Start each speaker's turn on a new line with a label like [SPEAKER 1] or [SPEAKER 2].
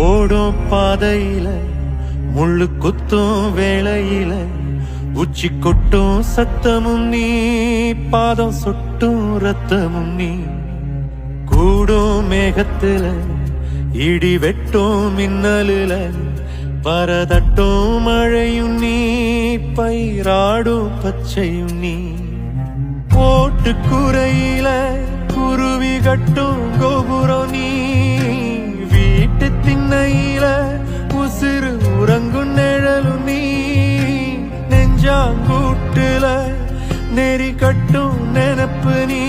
[SPEAKER 1] ஓடும் பாதையில முள்ளு குத்தும் வேளையில உச்சி கொட்டும் சத்தமும் நீ, பாதம் சொட்டும் ரத்தமும் நீ. கூடும் மேகத்துல இடி வெட்டும் மின்னலுல பரதட்டும் மழையும் நீ, பயிராடும் பச்சையும் நீ. ஓட்டு குறையில குருவி கட்டும் கோபுரம் நீ, வீட்டு திண்ணையில உசிறு உறங்கும் நிழலும் நீ. நெஞ்சாங்கூட்டுல நெறி கட்டும் நெனப்பு நீ,